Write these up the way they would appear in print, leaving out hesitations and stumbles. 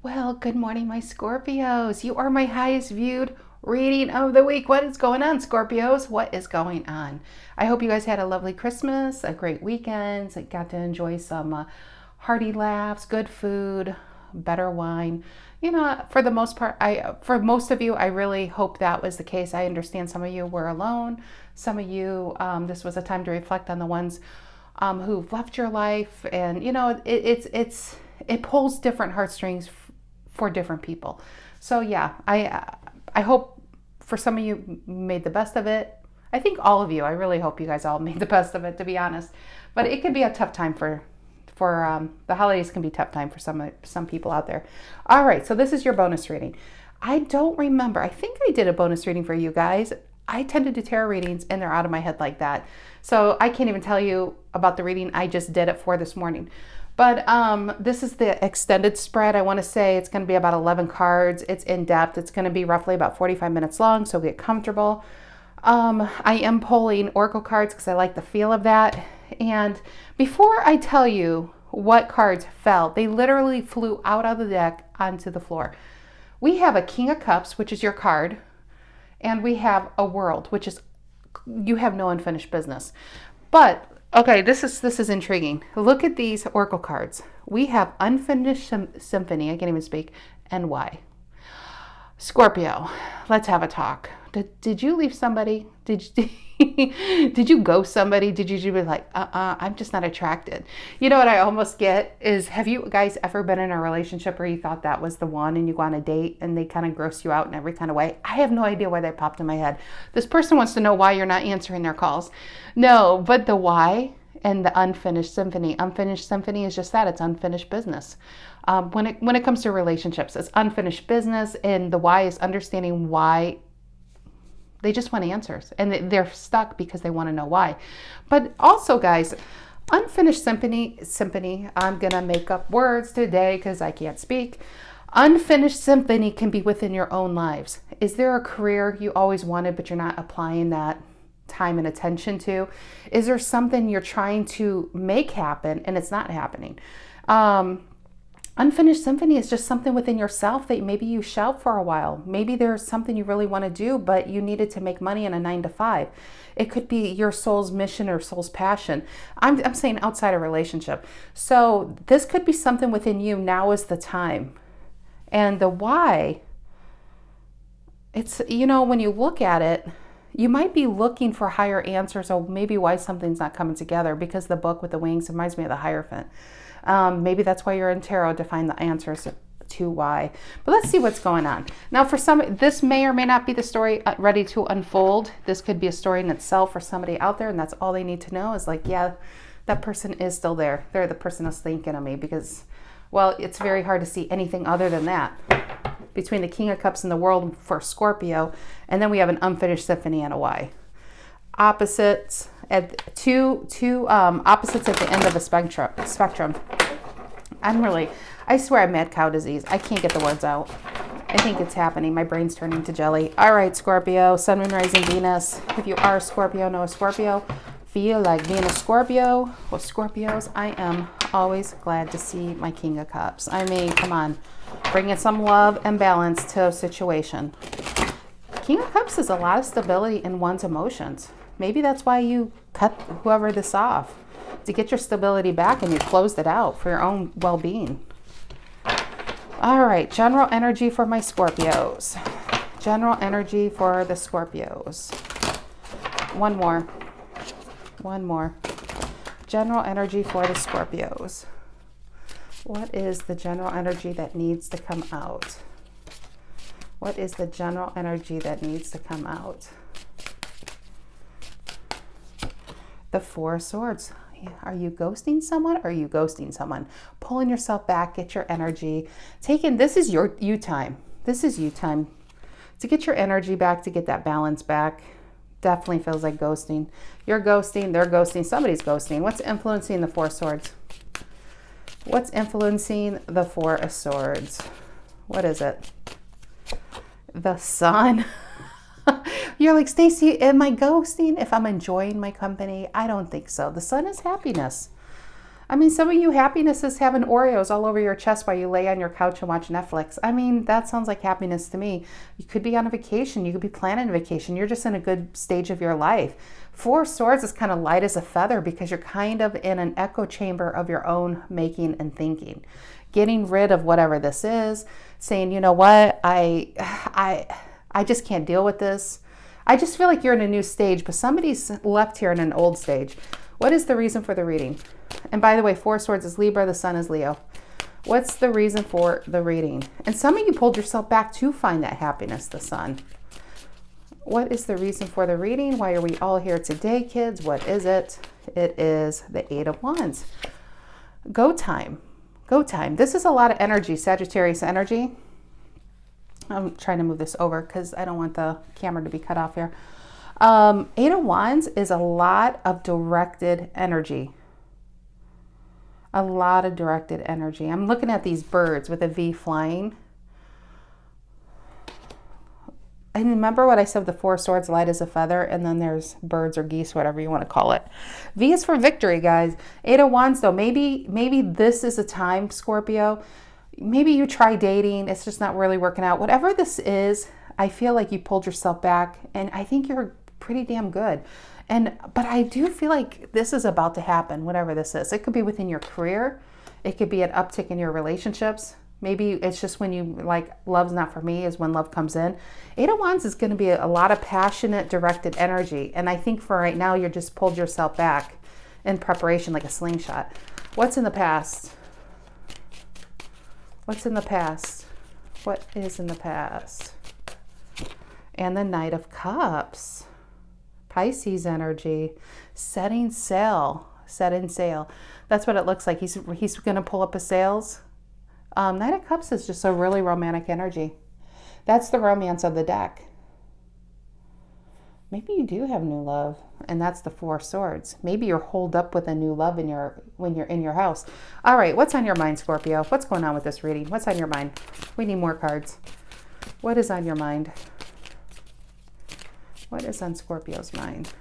Well, good morning, my Scorpios. You are my highest viewed reading of the week. What is going on, Scorpios? What is going on? I hope you guys had a lovely Christmas, a great weekend, got to enjoy some hearty laughs, good food, better wine. You know, for the most part, for most of you, I really hope that was the case. I understand some of you were alone. Some of you, this was a time to reflect on the ones who've left your life, and you know, it pulls different heartstrings for different people. So yeah, I hope for some of you made the best of it. I think all of you. I really hope you guys all made the best of it, to be honest. But it could be a tough time for the holidays. Can be a tough time for some people out there. All right, so this is your bonus reading. I don't remember. I think I did a bonus reading for you guys. I tend to do tarot readings and they're out of my head like that. So I can't even tell you about the reading I just did it for this morning. But this is the extended spread. I want to say it's going to be about 11 cards. It's in depth. It's going to be roughly about 45 minutes long, so get comfortable. I am pulling oracle cards because I like the feel of that. And before I tell you what cards fell, they literally flew out of the deck onto the floor. We have a King of Cups, which is your card, and we have a World, which is you have no unfinished business. But okay, this is intriguing. Look at these oracle cards. We have Unfinished Symphony. I can't even speak. And why? Scorpio, let's have a talk. Did you leave somebody? Did you ghost somebody? Did you be like, I'm just not attracted? You know what I almost get is, have you guys ever been in a relationship where you thought that was the one and you go on a date and they kind of gross you out in every kind of way? I have no idea why that popped in my head. This person wants to know why you're not answering their calls. No, but the why and the unfinished symphony. Unfinished symphony is just that. It's unfinished business. When it comes to relationships, it's unfinished business, and the why is understanding why. They just want answers, and they're stuck because they want to know why. But also, guys, unfinished symphony, I'm going to make up words today because I can't speak. Unfinished symphony can be within your own lives. Is there a career you always wanted, but you're not applying that time and attention to? Is there something you're trying to make happen and it's not happening? Unfinished symphony is just something within yourself that maybe you shelved for a while. Maybe there's something you really want to do, but you needed to make money in a 9-to-5. It could be your soul's mission or soul's passion. I'm saying outside a relationship. So this could be something within you. Now is the time. And the why, it's, you know, when you look at it, you might be looking for higher answers, or maybe why something's not coming together, because the book with the wings reminds me of the Hierophant. Maybe that's why you're in tarot, to find the answers to why. But let's see what's going on. Now, for some, this may or may not be the story ready to unfold. This could be a story in itself for somebody out there, and that's all they need to know is like, yeah, that person is still there. They're the person that's thinking of me, because, well, it's very hard to see anything other than that between the King of Cups and the World for Scorpio, and then we have an unfinished symphony and a why. Opposites at two opposites at the end of the spectrum. I swear I'm mad cow disease. I can't get the words out. I think it's happening. My brain's turning to jelly. All right, Scorpio, Sun, Moon, Rising, Venus. If you are a Scorpio, know a Scorpio, feel like being a Scorpio. Well, Scorpios, I am always glad to see my King of Cups. I mean, come on, bringing some love and balance to a situation. King of Cups is a lot of stability in one's emotions. Maybe that's why you cut whoever this off, to get your stability back, and you closed it out for your own well-being. All right, general energy for my Scorpios. General energy for the Scorpios. One more. General energy for the Scorpios. What is the general energy that needs to come out? What is the general energy that needs to come out? The Four of Swords. Are you ghosting someone? Or are you ghosting someone? Pulling yourself back, get your energy. This is you time. This is you time to get your energy back, to get that balance back. Definitely feels like ghosting. You're ghosting, they're ghosting, somebody's ghosting. What's influencing the Four of Swords? What's influencing the Four of Swords? What is it? The Sun. You're like, Stacy, am I ghosting if I'm enjoying my company? I don't think so. The Sun is happiness. I mean, some of you, happiness is having Oreos all over your chest while you lay on your couch and watch Netflix. I mean, that sounds like happiness to me. You could be on a vacation. You could be planning a vacation. You're just in a good stage of your life. Four Swords is kind of light as a feather because you're kind of in an echo chamber of your own making and thinking. Getting rid of whatever this is, saying, you know what, I just can't deal with this. I just feel like you're in a new stage, but somebody's left here in an old stage. What is the reason for the reading? And by the way, Four Swords is Libra, the Sun is Leo. What's the reason for the reading? And some of you pulled yourself back to find that happiness, the Sun. What is the reason for the reading? Why are we all here today, kids? What is it? It is the Eight of Wands. Go time. Go time. This is a lot of energy, Sagittarius energy. I'm trying to move this over because I don't want the camera to be cut off here. Eight of Wands is a lot of directed energy. A lot of directed energy. I'm looking at these birds with a V flying. And remember what I said, the Four Swords, light as a feather, and then there's birds or geese, whatever you want to call it. V is for victory, guys. Eight of Wands, though, maybe this is a time, Scorpio. Maybe you try dating. It's just not really working out. Whatever this is, I feel like you pulled yourself back, and I think you're pretty damn good. But I do feel like this is about to happen, whatever this is. It could be within your career. It could be an uptick in your relationships. Maybe it's just when you like, love's not for me is when love comes in. Eight of Wands is going to be a lot of passionate, directed energy. And I think for right now, you just pulled yourself back in preparation like a slingshot. What's in the past? What's in the past? What is in the past? And the Knight of Cups. Pisces energy. Setting sail. Setting sail. That's what it looks like. He's going to pull up his sails. Knight of Cups is just a really romantic energy. That's the romance of the deck. Maybe you do have new love, and that's the Four Swords. Maybe you're holed up with a new love when you're in your house. All right, what's on your mind, Scorpio? What's going on with this reading? What's on your mind? We need more cards. What is on your mind? What is on Scorpio's mind?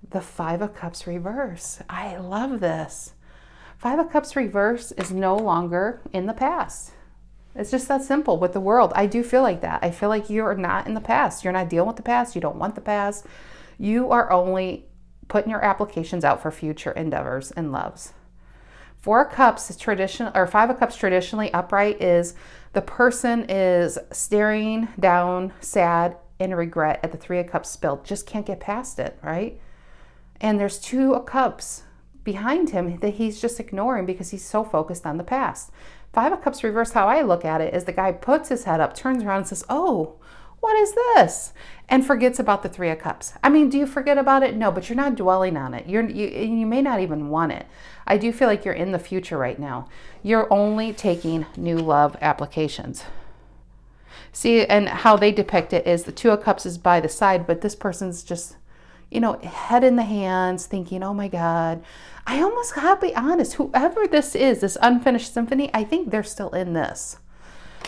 The Five of Cups reverse. I love this. Five of Cups reverse is no longer in the past. It's just that simple with the world. I do feel like that. I feel like you're not in the past. You're not dealing with the past. You don't want the past. You are only putting your applications out for future endeavors and loves. Four of Cups is traditional, or Five of Cups traditionally upright is the person is staring down, sad, in regret at the Three of Cups spilled. Just can't get past it, right? And there's Two of Cups behind him that he's just ignoring because he's so focused on the past. Five of Cups reverse, how I look at it, is the guy puts his head up, turns around and says, oh, what is this? And forgets about the Three of Cups. I mean, do you forget about it? No, but you're not dwelling on it. You may not even want it. I do feel like you're in the future right now. You're only taking new love applications. See, and how they depict it is the Two of Cups is by the side, but this person's just, you know, head in the hands thinking, oh my God. I almost gotta be honest, whoever this is, this unfinished symphony, I think they're still in this.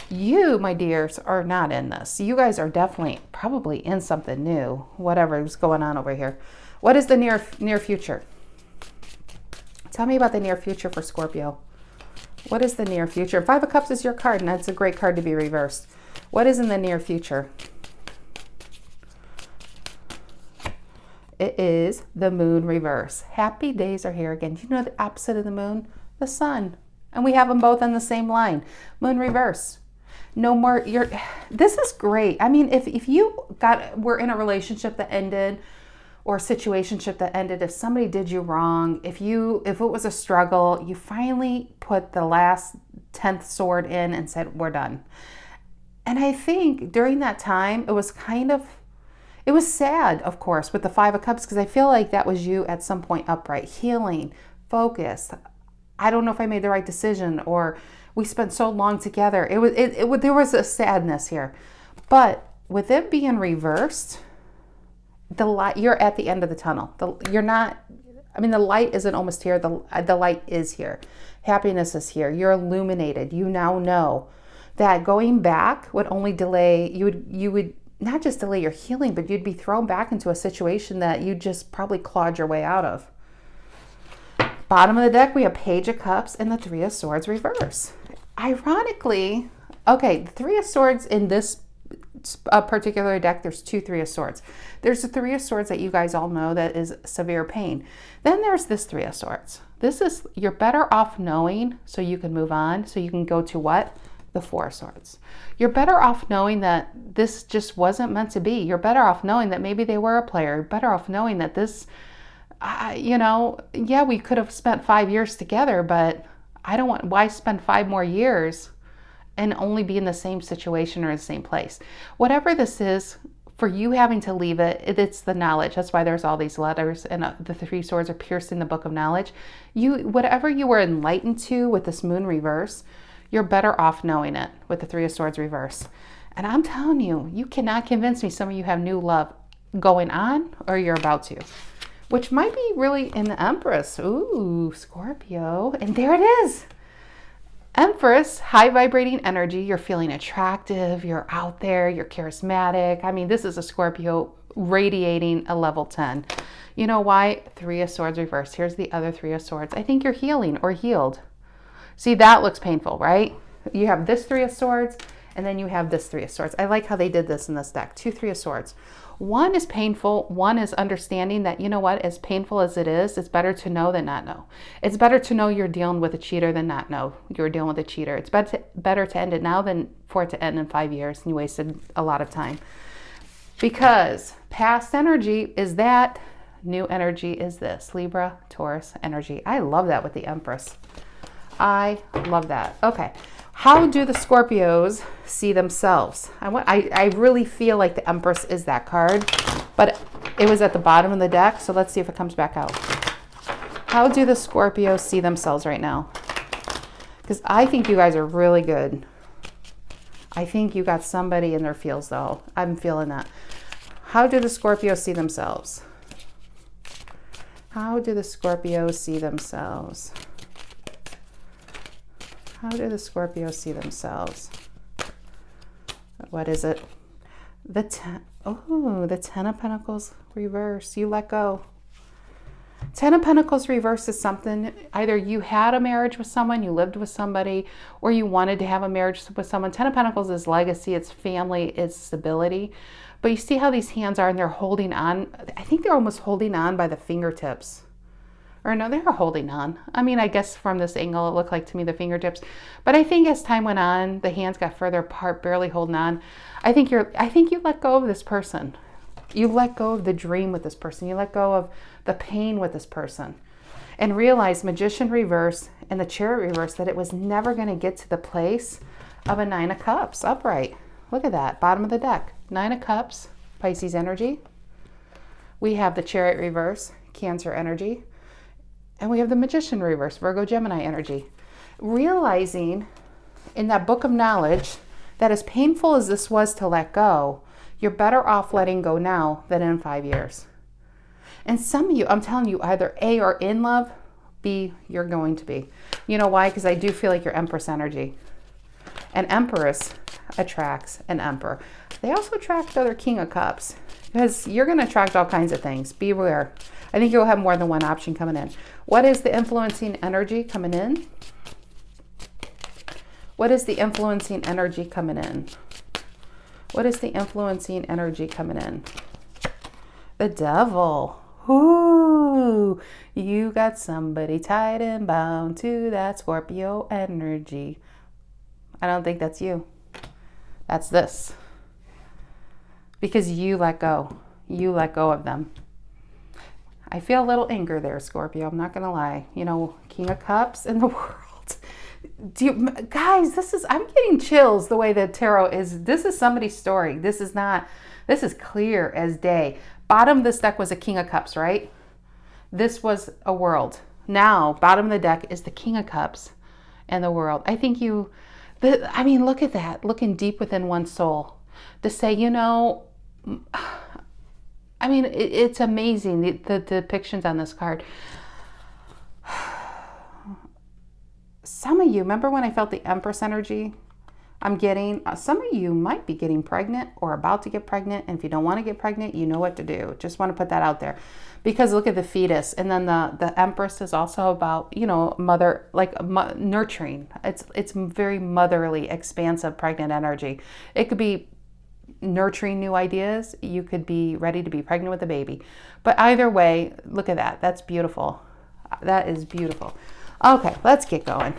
You, my dears, are not in this. You guys are definitely probably in something new, whatever is going on over here. What is the near future? Tell me about the near future for Scorpio. What is the near future? Five of Cups is your card, and that's a great card to be reversed. What is in the near future? It is the Moon reverse. Happy days are here again. Do you know the opposite of the moon? The sun. And we have them both on the same line. Moon reverse. No more, this is great. I mean, if you were in a relationship that ended, or a situationship that ended, if somebody did you wrong, if it was a struggle, you finally put the last 10th sword in and said, we're done. And I think during that time, it was sad, of course, with the Five of Cups, because I feel like that was you at some point upright, healing, focused. I don't know if I made the right decision, or we spent so long together. There was a sadness here. But with it being reversed, you're at the end of the tunnel. The light isn't almost here. The light is here. Happiness is here. You're illuminated. You now know that going back would only delay, you would not just delay your healing, but you'd be thrown back into a situation that you just probably clawed your way out of. Bottom of the deck, we have Page of Cups and the Three of Swords reverse. Ironically, okay, the Three of Swords in this particular deck, there's two Three of Swords. There's the Three of Swords that you guys all know that is severe pain. Then there's this Three of Swords. This is, you're better off knowing so you can move on, so you can go to what? The Four of Swords. You're better off knowing that this just wasn't meant to be. You're better off knowing that maybe they were a player. You're better off knowing that this, you know, yeah, we could have spent 5 years together, but I don't want, why spend 5 more years and only be in the same situation or the same place? Whatever this is, for you having to leave it, it's the knowledge. That's why there's all these letters, and the Three Swords are pierced in the book of knowledge. Whatever you were enlightened to with this moon reverse, you're better off knowing it with the Three of Swords reverse. And I'm telling you, you cannot convince me some of you have new love going on or you're about to, which might be really in the Empress. Ooh, Scorpio. And there it is. Empress, high vibrating energy. You're feeling attractive. You're out there. You're charismatic. I mean, this is a Scorpio radiating a level 10. You know why? Three of Swords reversed. Here's the other Three of Swords. I think you're healing or healed. See, that looks painful, right? You have this Three of Swords, and then you have this Three of Swords. I like how they did this in this deck. Two Three of Swords. One is painful. One is understanding that, you know what, as painful as it is, it's better to know than not know. It's better to know you're dealing with a cheater than not know you're dealing with a cheater. It's better to end it now than for it to end in 5 years and you wasted a lot of time. Because past energy is that, new energy is this. Libra, Taurus energy. I love that with the Empress. I love that. Okay. How do the Scorpios see themselves? I really feel like the Empress is that card, but it was at the bottom of the deck, so let's see if it comes back out. How do the Scorpios see themselves right now? Because I think you guys are really good. I think you got somebody in their feels, though. I'm feeling that. How do the Scorpios see themselves? How do the Scorpios see themselves? How do the Scorpios see themselves? What is it? The Ten of Pentacles reverse. You let go. Ten of Pentacles reverse is something, either you had a marriage with someone, you lived with somebody, or you wanted to have a marriage with someone. Ten of Pentacles is legacy, it's family, it's stability. But you see how these hands are, and they're holding on. I think they're almost holding on by the fingertips. Or no, they're holding on. I mean, I guess from this angle, it looked like to me the fingertips. But I think as time went on, the hands got further apart, barely holding on. I think you let go of this person. You let go of the dream with this person. You let go of the pain with this person. And realize Magician reverse and the Chariot reverse that it was never going to get to the place of a Nine of Cups upright. Look at that, bottom of the deck. Nine of Cups, Pisces energy. We have the Chariot reverse, Cancer energy. And we have the Magician reverse, Virgo, Gemini energy. Realizing in that book of knowledge that as painful as this was to let go, you're better off letting go now than in 5 years. And some of you, I'm telling you, either A, are in love, B, you're going to be. You know why? Because I do feel like you're Empress energy. An Empress attracts an Emperor. They also attract other King of Cups because you're going to attract all kinds of things. Beware. I think you'll have more than one option coming in. What is the influencing energy coming in? What is the influencing energy coming in? What is the influencing energy coming in? The Devil. Ooh, you got somebody tied and bound to that Scorpio energy. I don't think that's you. That's this. Because you let go. You let go of them. I feel a little anger there, Scorpio. I'm not going to lie. You know, King of Cups in the world. Guys, I'm getting chills the way that tarot is. This is somebody's story. This is clear as day. Bottom of this deck was a King of Cups, right? This was a world. Now, bottom of the deck is the King of Cups and the world. I think I mean, look at that. Looking deep within one's soul. To say, you know, I mean, it's amazing, the depictions on this card. Some of you, remember when I felt the Empress energy? I'm getting, some of you might be getting pregnant or about to get pregnant. And if you don't want to get pregnant, you know what to do. Just want to put that out there. Because look at the fetus. And then the Empress is also about, you know, mother, like nurturing. It's very motherly, expansive, pregnant energy. It could be nurturing new ideas. You could be ready to be pregnant with a baby. But either way, look at that. That's beautiful. That is beautiful. Okay, let's get going.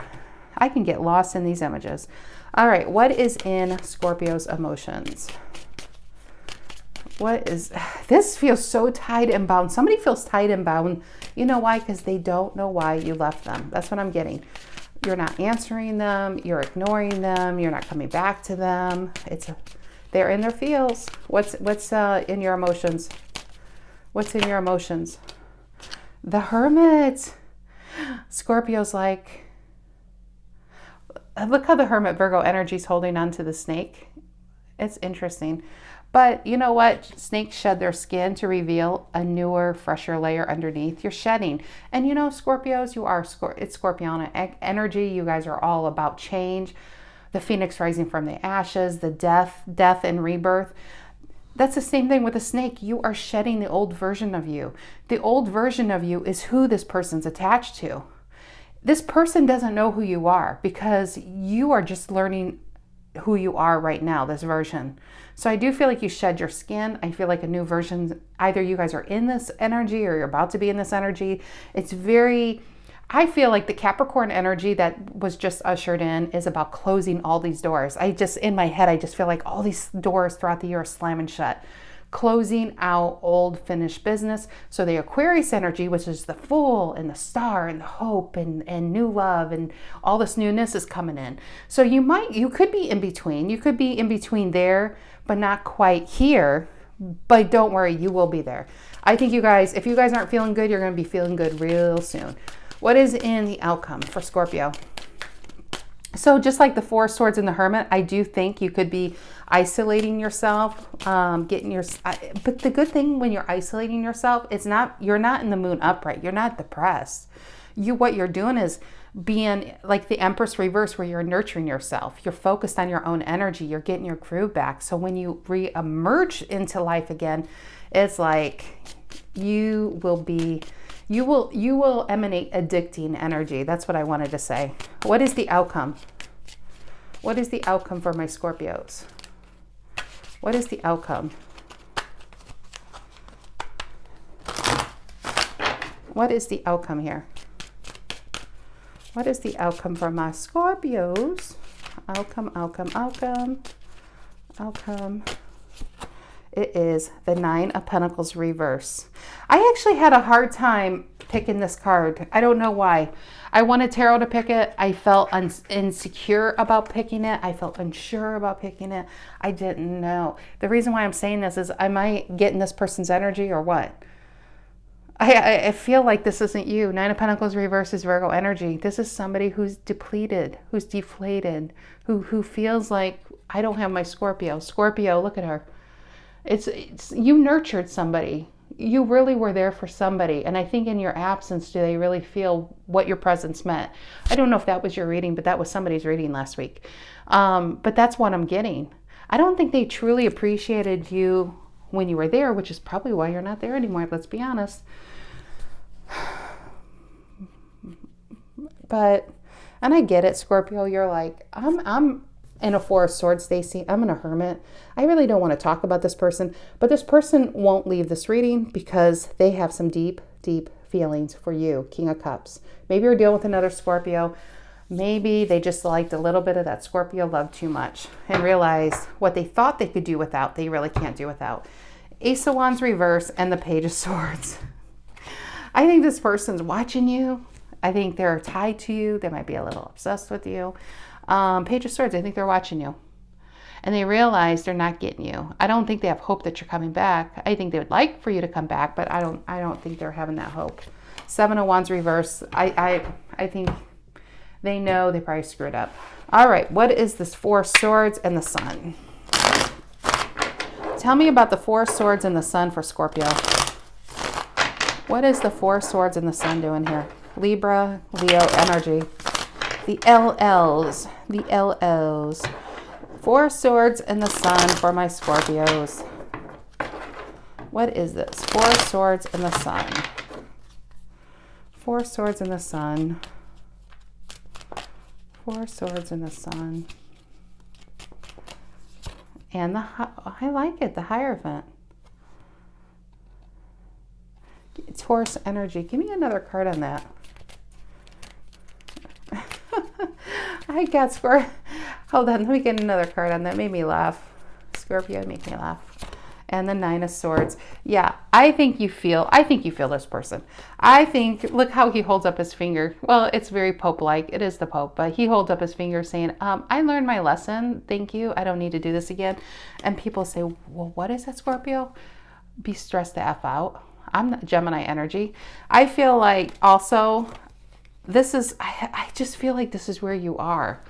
I can get lost in these images. All right, what is in Scorpio's emotions? What is, this feels so tied and bound. Somebody feels tied and bound. You know why? Because they don't know why you left them. That's what I'm getting. You're not answering them. You're ignoring them. You're not coming back to them. They're in their feels. What's in your emotions? What's in your emotions? The Hermit. Scorpio's like, look how the Hermit Virgo energy is holding on to the snake. It's interesting. But you know what? Snakes shed their skin to reveal a newer, fresher layer underneath. You're shedding. And you know, Scorpios, it's Scorpionic energy. You guys are all about change. The phoenix rising from the ashes, the death and rebirth. That's the same thing with a snake. You are shedding the old version of you. The old version of you is who this person's attached to. This person doesn't know who you are because you are just learning who you are right now, this version. So I do feel like you shed your skin. I feel like a new version, either you guys are in this energy or you're about to be in this energy. It's very, I feel like the Capricorn energy that was just ushered in is about closing all these doors. In my head, I just feel like all these doors throughout the year are slamming shut. Closing out old finished business. So the Aquarius energy, which is the Fool and the Star and the hope and new love and all this newness is coming in. So you could be in between. You could be in between there, but not quite here. But don't worry, you will be there. I think you guys, if you guys aren't feeling good, you're going to be feeling good real soon. What is in the outcome for Scorpio? So just like the Four of Swords and the Hermit, I do think you could be isolating yourself, but the good thing when you're isolating yourself, you're not in the moon upright. You're not depressed. What you're doing is being like the Empress reverse, where you're nurturing yourself. You're focused on your own energy. You're getting your groove back. So when you re-emerge into life again, it's like you will emanate addicting energy. That's what I wanted to say. What is the outcome? What is the outcome for my Scorpios? What is the outcome? What is the outcome here? What is the outcome for my Scorpios? Outcome. It is the Nine of Pentacles reverse. I actually had a hard time picking this card. I don't know why. I wanted tarot to pick it. I felt insecure about picking it. I felt unsure about picking it. I didn't know. The reason why I'm saying this is, am I getting this person's energy or what? I feel like this isn't you. Nine of Pentacles reverse is Virgo energy. This is somebody who's depleted, who's deflated, who feels like, I don't have my Scorpio. Scorpio, look at her. It's you nurtured somebody. You really were there for somebody. And I think in your absence, do they really feel what your presence meant? I don't know if that was your reading, but that was somebody's reading last week. But that's what I'm getting. I don't think they truly appreciated you when you were there, which is probably why you're not there anymore. Let's be honest. And I get it, Scorpio. You're like, I'm in a Four of Swords, Stacy. I'm in a Hermit. I really don't want to talk about this person, but this person won't leave this reading because they have some deep, deep feelings for you, King of Cups. Maybe you're dealing with another Scorpio. Maybe they just liked a little bit of that Scorpio love too much and realized what they thought they could do without, they really can't do without. Ace of Wands reverse and the Page of Swords. I think this person's watching you. I think they're tied to you. They might be a little obsessed with you. Page of Swords, I think they're watching you. And they realize they're not getting you. I don't think they have hope that you're coming back. I think they would like for you to come back, but I don't think they're having that hope. Seven of Wands reverse. I think they know they probably screwed up. All right, what is this Four of Swords and the Sun? Tell me about the Four of Swords and the Sun for Scorpio. What is the Four of Swords and the Sun doing here? Libra, Leo energy. The LLs. Four of Swords and the Sun for my Scorpios. What is this? Four of Swords and the Sun. Four Swords and the Sun. Four Swords and the Sun. And I like it, the Hierophant. Taurus energy. Give me another card on that. I got Scorpio. Hold on, let me get another card on that. Made me laugh. Scorpio made me laugh. And the Nine of Swords. Yeah, I think you feel this person. I think, look how he holds up his finger. Well, it's very Pope-like. It is the Pope, but he holds up his finger saying, I learned my lesson. Thank you. I don't need to do this again. And people say, well, what is that, Scorpio? Be stressed the F out. I'm not Gemini energy. I feel like also, I just feel like this is where you are.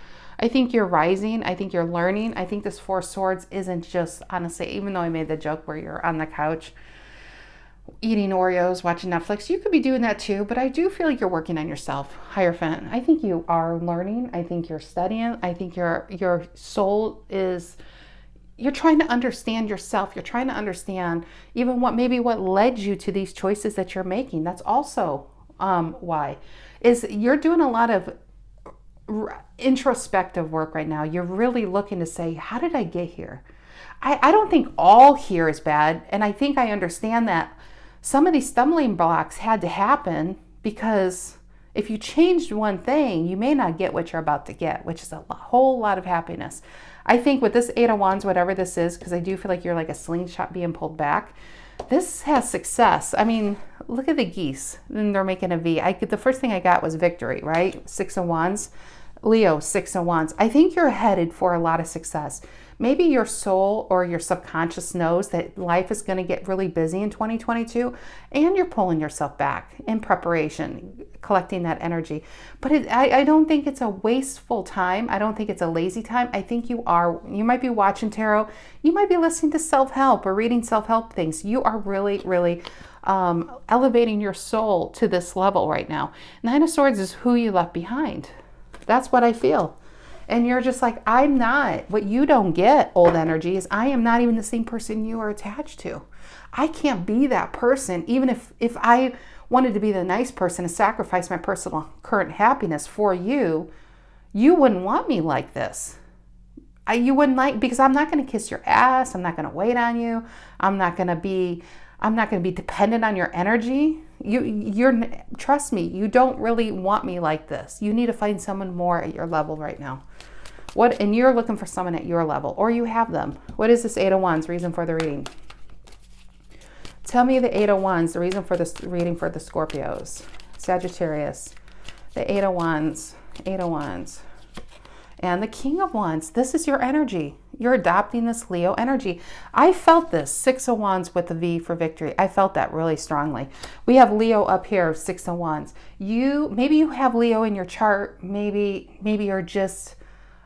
I think you're rising. I think you're learning. I think this Four of Swords isn't just, honestly, even though I made the joke where you're on the couch eating Oreos, watching Netflix, you could be doing that too, but I do feel like you're working on yourself, Hierophant. I think you are learning. I think you're studying. I think your soul is, you're trying to understand yourself. You're trying to understand even what led you to these choices that you're making. That's also why. Is you're doing a lot of introspective work right now. You're really looking to say, how did I get here? I don't think all here is bad. And I think I understand that some of these stumbling blocks had to happen because if you changed one thing, you may not get what you're about to get, which is a whole lot of happiness. I think with this Eight of Wands, whatever this is, because I do feel like you're like a slingshot being pulled back, this has success. I mean, look at the geese. And they're making a V. The first thing I got was victory, right? Six of Wands. Leo, Six of Wands. I think you're headed for a lot of success. Maybe your soul or your subconscious knows that life is going to get really busy in 2022 and you're pulling yourself back in preparation, collecting that energy. But I don't think it's a wasteful time. I don't think it's a lazy time. I think you might be watching tarot. You might be listening to self-help or reading self-help things. You are really, really elevating your soul to this level right now. Nine of Swords is who you left behind. That's what I feel. And you're just like, I'm not. What you don't get, old energy, is I am not even the same person you are attached to. I can't be that person. Even if I wanted to be the nice person and sacrifice my personal current happiness for you, you wouldn't want me like this. You wouldn't like, because I'm not going to kiss your ass. I'm not going to wait on you. I'm not going to be dependent on your energy. Trust me, you don't really want me like this. You need to find someone more at your level right now. And you're looking for someone at your level, or you have them. What is this Eight of Wands reason for the reading? Tell me the Eight of Wands, the reason for this reading for the Scorpios. Sagittarius, the Eight of Wands, Eight of Wands. And the King of Wands, this is your energy. You're adopting this Leo energy. I felt this, Six of Wands with the V for victory. I felt that really strongly. We have Leo up here, Six of Wands. Maybe you have Leo in your chart. Maybe you're just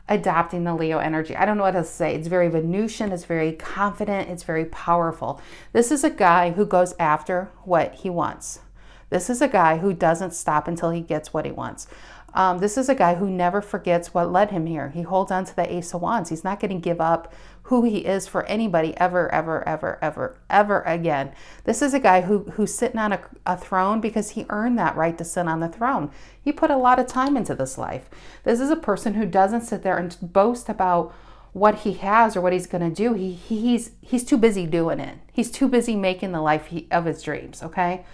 adopting the Leo energy. I don't know what to say. It's very Venusian. It's very confident. It's very powerful. This is a guy who goes after what he wants. This is a guy who doesn't stop until he gets what he wants. This is a guy who never forgets what led him here. He holds on to the Ace of Wands. He's not going to give up who he is for anybody ever, ever, ever, ever, ever again. This is a guy who's sitting on a throne because he earned that right to sit on the throne. He put a lot of time into this life. This is a person who doesn't sit there and boast about what he has or what he's going to do. He's too busy doing it. He's too busy making the life of his dreams, okay?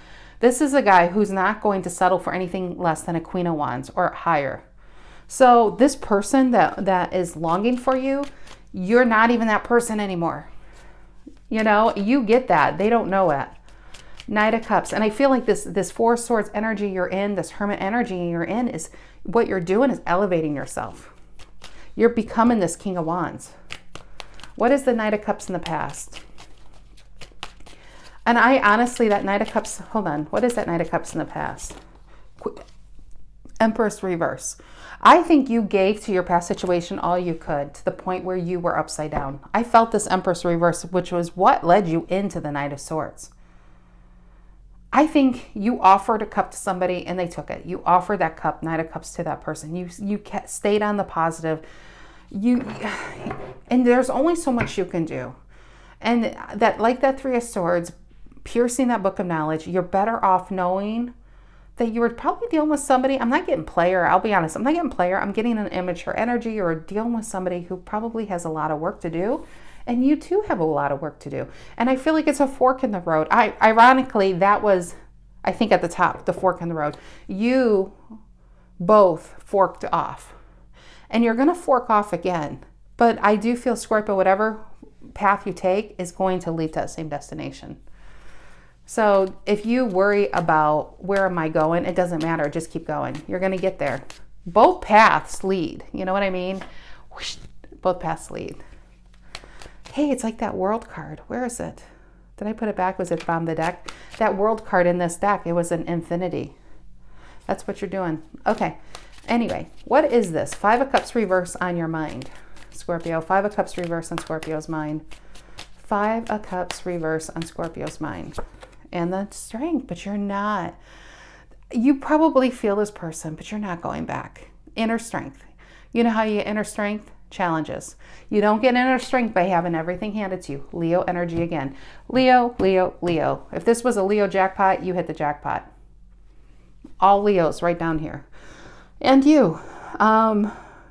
This is a guy who's not going to settle for anything less than a Queen of Wands or higher. So this person that is longing for you, you're not even that person anymore. You know, you get that. They don't know it. Knight of Cups. And I feel like this Four Swords energy you're in, this Hermit energy you're in, is what you're doing is elevating yourself. You're becoming this King of Wands. What is the Knight of Cups in the past? And I honestly, that Knight of Cups, hold on. What is that Knight of Cups in the past? Empress reverse. I think you gave to your past situation all you could to the point where you were upside down. I felt this Empress reverse, which was what led you into the Knight of Swords. I think you offered a cup to somebody and they took it. You offered that cup, Knight of Cups, to that person. You stayed on the positive. And there's only so much you can do. And that, like that Three of Swords, piercing that book of knowledge, you're better off knowing that you were probably dealing with somebody. I'm not getting player. I'll be honest. I'm not getting player. I'm getting an immature energy, or dealing with somebody who probably has a lot of work to do. And you too have a lot of work to do. And I feel like it's a fork in the road. Ironically, that was, I think, at the top, the fork in the road. You both forked off. And you're going to fork off again. But I do feel, Scorpio, whatever path you take is going to lead to that same destination. So if you worry about where am I going, it doesn't matter. Just keep going. You're going to get there. Both paths lead. You know what I mean? Whoosh, both paths lead. Hey, it's like that world card. Where is it? Did I put it back? Was it from the deck? That world card in this deck, it was an infinity. That's what you're doing. Okay. Anyway, what is this? Five of Cups reverse on your mind, Scorpio. Five of Cups reverse on Scorpio's mind. Five of Cups reverse on Scorpio's mind. And the strength, but you're not. You probably feel this person, but you're not going back. Inner strength. You know how you get inner strength? Challenges. You don't get inner strength by having everything handed to you. Leo energy again. Leo, Leo, Leo. If this was a Leo jackpot, you hit the jackpot. All Leos right down here. And you,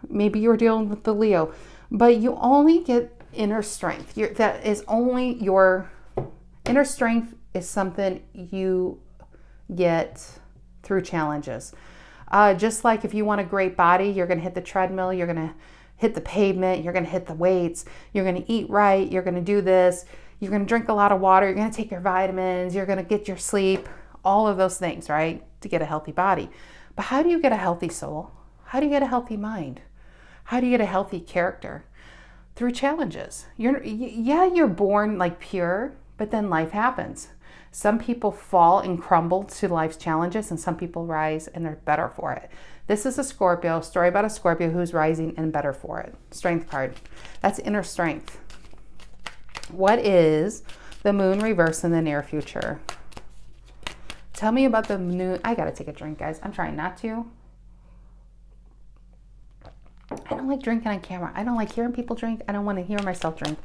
maybe you're dealing with the Leo, but you only get inner strength. That is only your inner strength is something you get through challenges. Just like if you want a great body, you're going to hit the treadmill, you're going to hit the pavement, you're going to hit the weights, you're going to eat right, you're going to do this, you're going to drink a lot of water, you're going to take your vitamins, you're going to get your sleep, all of those things, right, to get a healthy body. But how do you get a healthy soul? How do you get a healthy mind? How do you get a healthy character? Through challenges. You're born like pure, but then life happens. Some people fall and crumble to life's challenges, and some people rise and they're better for it. This is a Scorpio, story about a Scorpio who's rising and better for it. Strength card. That's inner strength. What is the moon reverse in the near future? Tell me about the moon. I got to take a drink, guys. I'm trying not to. I don't like drinking on camera. I don't like hearing people drink. I don't want to hear myself drink.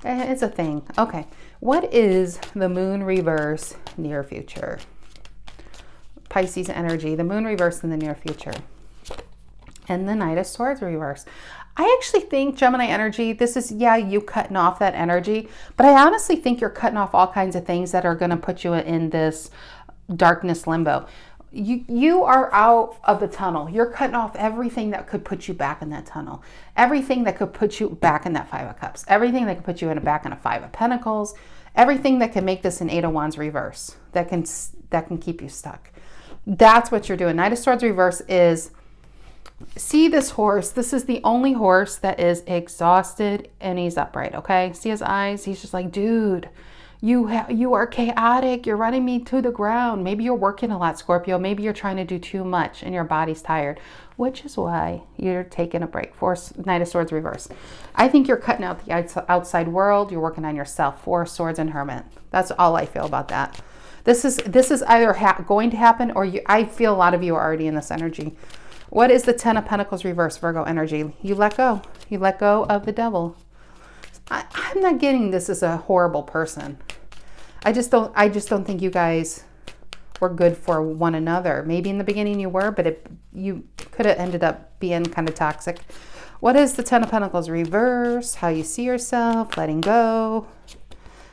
It's a thing. Okay. What is the moon reverse near future? Pisces energy. The moon reverse in the near future. And the Knight of Swords reverse. I actually think Gemini energy, this is, you cutting off that energy. But I honestly think you're cutting off all kinds of things that are going to put you in this darkness limbo. You are out of the tunnel. You're cutting off everything that could put you back in that tunnel. Everything that could put you back in that Five of Cups. Everything that could put you back in a Five of Pentacles. Everything that can make this an Eight of Wands reverse. That can keep you stuck. That's what you're doing. Knight of Swords reverse is, see this horse. This is the only horse that is exhausted and he's upright, okay? See his eyes? He's just like, dude, you are chaotic. You're running me to the ground. Maybe you're working a lot, Scorpio. Maybe you're trying to do too much and your body's tired, which is why you're taking a break. For Knight of Swords reverse. I think you're cutting out the outside world. You're working on yourself. Four of Swords and Hermit. That's all I feel about that. This is either going to happen, or I feel a lot of you are already in this energy. What is the Ten of Pentacles reverse, Virgo energy? You let go. You let go of the devil. I'm not getting this as a horrible person. I just don't think you guys were good for one another. Maybe in the beginning you were, but you could have ended up being kind of toxic. What is the Ten of Pentacles reverse? How you see yourself, letting go.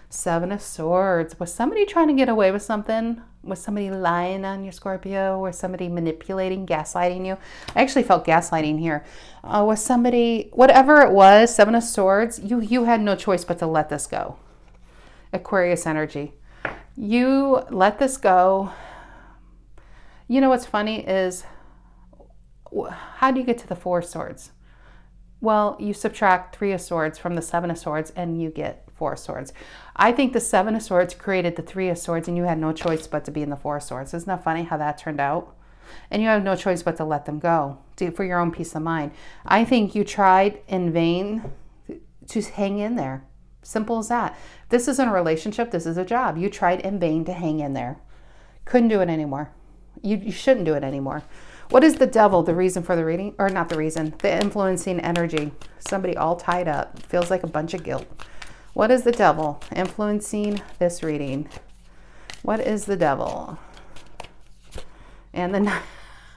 Seven of Swords. Was somebody trying to get away with something? Was somebody lying on you, Scorpio? Was somebody manipulating, gaslighting you? I actually felt gaslighting here. Was somebody, whatever it was, Seven of Swords, you had no choice but to let this go. Aquarius energy. You let this go. You know what's funny is, how do you get to the Four of Swords? Well, you subtract Three of Swords from the Seven of Swords and you get Four of Swords. I think the Seven of Swords created the Three of Swords and you had no choice but to be in the Four of Swords. Isn't that funny how that turned out? And you have no choice but to let them go for your own peace of mind. I think you tried in vain to hang in there. Simple as that. This isn't a relationship. This is a job. You tried in vain to hang in there. Couldn't do it anymore. You shouldn't do it anymore. What is the devil? The reason for the reading? Or not the reason. The influencing energy. Somebody all tied up. Feels like a bunch of guilt. What is the devil influencing this reading? What is the devil? And the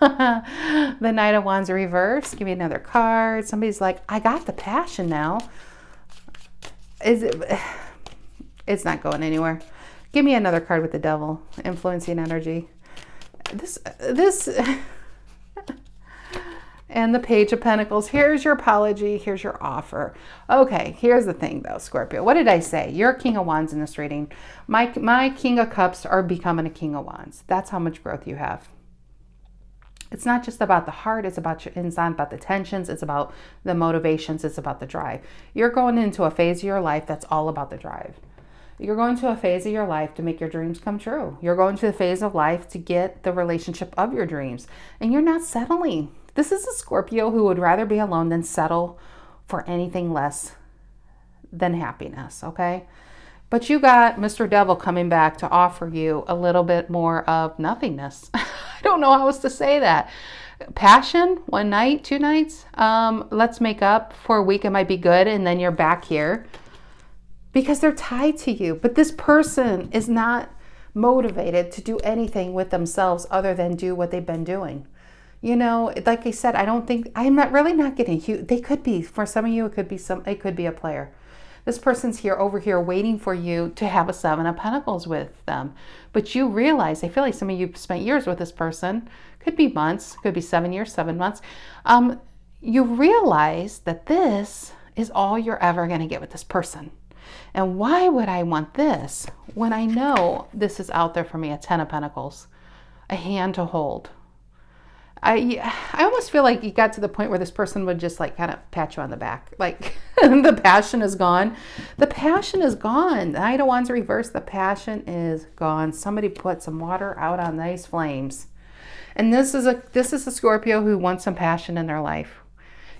the Knight of Wands reverse. Give me another card. Somebody's like, I got the passion now. Is it? It's not going anywhere. Give me another card with the devil influencing energy. This and the Page of Pentacles. Here's your apology. Here's your offer. Okay, here's the thing though, Scorpio. What did I say? You're a King of Wands in this reading. My King of Cups are becoming a King of Wands. That's how much growth you have. It's not just about the heart. It's not about the tensions. It's about the motivations. It's about the drive. You're going into a phase of your life that's all about the drive. You're going to a phase of your life to make your dreams come true. You're going to a phase of life to get the relationship of your dreams. And you're not settling. This is a Scorpio who would rather be alone than settle for anything less than happiness, okay? But you got Mr. Devil coming back to offer you a little bit more of nothingness. I don't know how else to say that. Passion, 1 night, 2 nights. Let's make up for a week. It might be good. And then you're back here because they're tied to you. But this person is not motivated to do anything with themselves other than do what they've been doing. You know, like I said, I'm not getting huge. They could be, for some of you, it could be a player. This person's over here waiting for you to have a 7 of Pentacles with them. But you realize, I feel like some of you spent years with this person, could be months, could be 7 years, 7 months. You realize that this is all you're ever going to get with this person. And why would I want this when I know this is out there for me, a 10 of Pentacles, a hand to hold? I almost feel like you got to the point where this person would just like kind of pat you on the back. Like the passion is gone. The passion is gone. The Knight of Wands reverse. The passion is gone. Somebody put some water out on these flames. And this is a Scorpio who wants some passion in their life.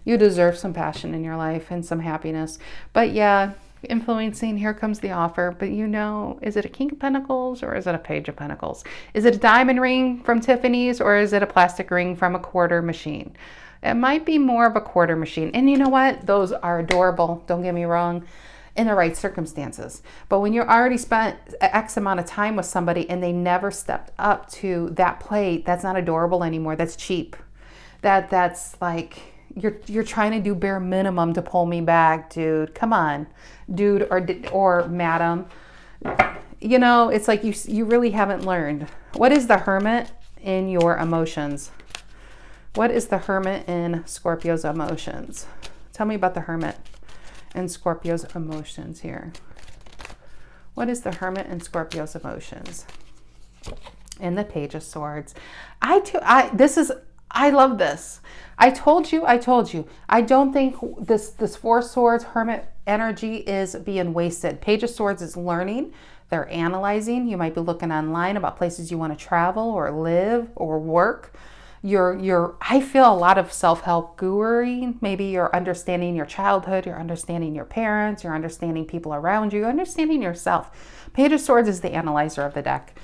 You deserve some passion in your life and some happiness. But yeah, influencing, here comes the offer. But you know, is it a King of Pentacles or is it a Page of Pentacles? Is it a diamond ring from Tiffany's or is it a plastic ring from a quarter machine? It might be more of a quarter machine. And you know what? Those are adorable. Don't get me wrong, in the right circumstances. But when you're already spent X amount of time with somebody and they never stepped up to that plate, that's not adorable anymore. That's cheap. That's like, you're trying to do bare minimum to pull me back, dude. Come on, dude or madam. You know, it's like you really haven't learned. What is the Hermit in your emotions? What is the Hermit in Scorpio's emotions? Tell me about the Hermit and Scorpio's emotions here. What is the Hermit and Scorpio's emotions? And the Page of Swords. I love this. I told you. I don't think this 4 Swords Hermit energy is being wasted. Page of Swords is learning. They're analyzing. You might be looking online about places you want to travel or live or work. I feel a lot of self-help guru-ing. Maybe you're understanding your childhood, you're understanding your parents, you're understanding people around you, you're understanding yourself. Page of Swords is the analyzer of the deck.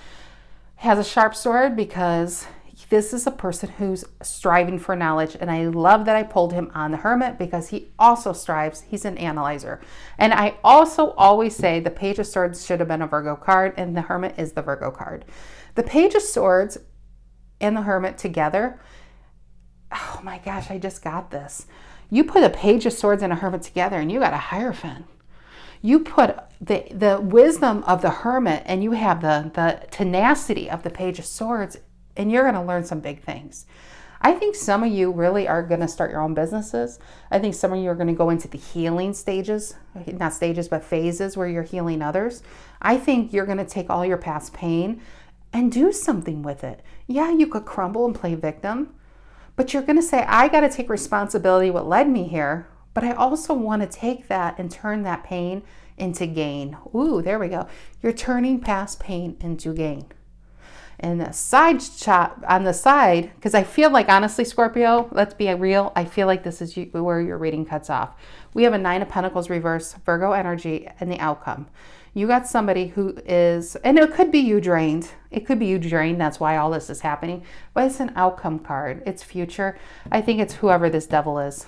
Has a sharp sword because this is a person who's striving for knowledge. And I love that I pulled him on the Hermit because he also strives. He's an analyzer. And I also always say the Page of Swords should have been a Virgo card and the Hermit is the Virgo card. The Page of Swords and the Hermit together. Oh my gosh, I just got this. You put a Page of Swords and a Hermit together and you got a Hierophant. You put the wisdom of the Hermit and you have the tenacity of the Page of Swords, and you're going to learn some big things. I think some of you really are going to start your own businesses. I think some of you are going to go into the healing stages, not stages, but phases where you're healing others. I think you're going to take all your past pain and do something with it. Yeah, you could crumble and play victim, but you're going to say, I got to take responsibility what led me here, but I also want to take that and turn that pain into gain. Ooh, there we go. You're turning past pain into gain. And the side shot on the side, because I feel like, honestly, Scorpio, let's be real, I feel like this is where your reading cuts off. We have a Nine of Pentacles reverse, Virgo energy, and the outcome. You got somebody who is, and it could be you drained. It could be you drained. That's why all this is happening. But it's an outcome card. It's future. I think it's whoever this devil is.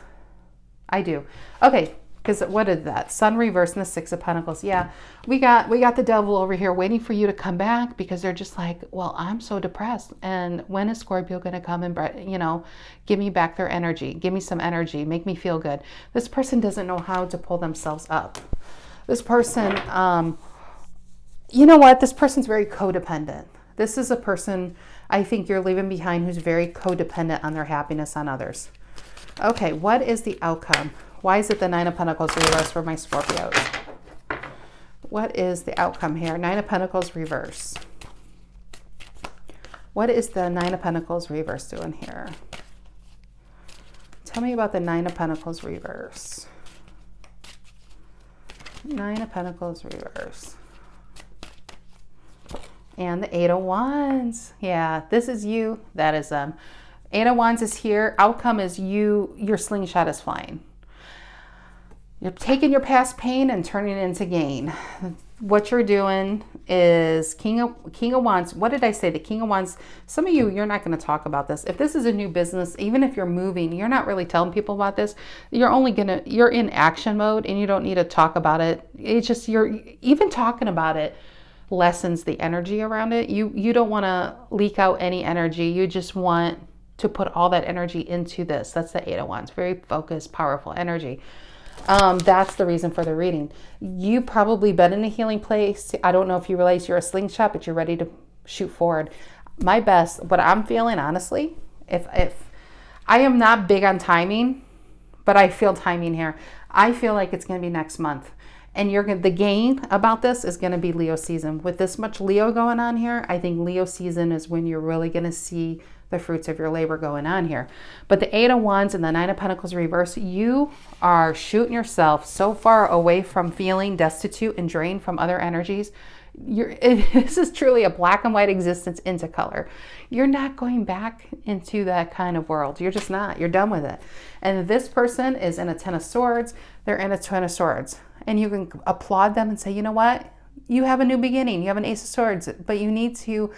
I do. Okay, because what is that? Sun reverse and the Six of Pentacles. Yeah, we got the devil over here waiting for you to come back, because they're just like, well, I'm so depressed. And when is Scorpio going to come and, you know, give me back their energy? Give me some energy. Make me feel good. This person doesn't know how to pull themselves up. This person, you know what? This person's very codependent. This is a person I think you're leaving behind who's very codependent on their happiness on others. Okay, what is the outcome? Why is it the Nine of Pentacles reverse for my Scorpios? What is the outcome here? Nine of Pentacles reverse. What is the Nine of Pentacles reverse doing here? Tell me about the Nine of Pentacles reverse. Nine of Pentacles reverse. And the Eight of Wands. Yeah, this is you. That is them. Eight of Wands is here. Outcome is you. Your slingshot is flying. You're taking your past pain and turning it into gain. What you're doing is King of Wands. What did I say? The King of Wands. Some of you, you're not going to talk about this. If this is a new business, even if you're moving, you're not really telling people about this. You're in action mode, and you don't need to talk about it. It's just, you're even talking about it lessens the energy around it. You don't want to leak out any energy. You just want to put all that energy into this. That's the Eight of Wands. Very focused, powerful energy. That's the reason for the reading. You probably been in a healing place. I don't know if you realize you're a slingshot, but you're ready to shoot forward. My best, what I'm feeling, honestly, if I am not big on timing, but I feel timing here. I feel like it's going to be next month. And the gain about this is going to be Leo season. With this much Leo going on here, I think Leo season is when you're really going to see the fruits of your labor going on here. But the Eight of Wands and the Nine of Pentacles reverse, you are shooting yourself so far away from feeling destitute and drained from other energies. This is truly a black and white existence into color. You're not going back into that kind of world. You're just not. You're done with it. And this person is in a Ten of Swords. They're in a Ten of Swords. And you can applaud them and say, you know what? You have a new beginning. You have an Ace of Swords. But you need to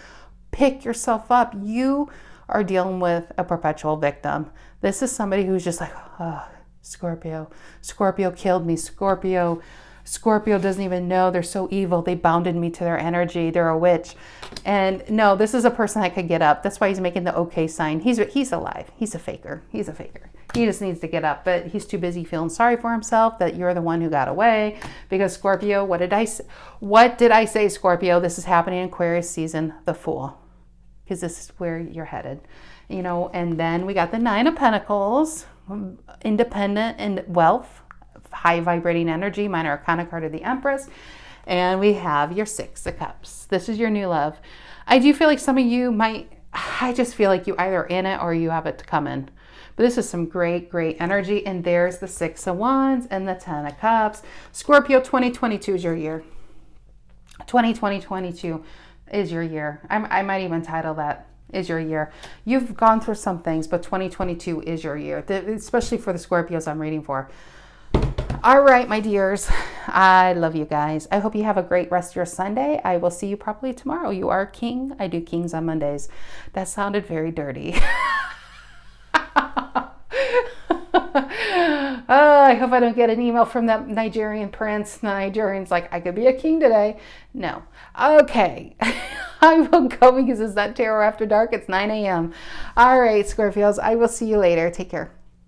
pick yourself up. You are dealing with a perpetual victim. This is somebody who's just like, oh, Scorpio. Scorpio killed me. Scorpio doesn't even know. They're so evil. They bounded me to their energy. They're a witch. And no, this is a person that could get up. That's why he's making the okay sign. He's alive. He's a faker. He's a faker. He just needs to get up, but he's too busy feeling sorry for himself that you're the one who got away. Because Scorpio, what did I say, Scorpio? This is happening in Aquarius season, the Fool. Because this is where you're headed. You know, and then we got the Nine of Pentacles, independent and wealth, high vibrating energy, minor arcana card of the Empress. And we have your Six of Cups. This is your new love. I do feel like some of you I just feel like you either in it or you have it coming. But this is some great, great energy. And there's the Six of Wands and the Ten of Cups. Scorpio, 2022 is your year. 2022 is your year. I might even title that is your year. You've gone through some things, but 2022 is your year, especially for the Scorpios I'm reading for. All right, my dears. I love you guys. I hope you have a great rest of your Sunday. I will see you probably tomorrow. You are a king. I do kings on Mondays. That sounded very dirty. Oh, I hope I don't get an email from that Nigerian prince. The Nigerian's like, I could be a king today. No. Okay. I will go because it's not Tarot After Dark. It's 9 a.m. All right, Scorpios. I will see you later. Take care.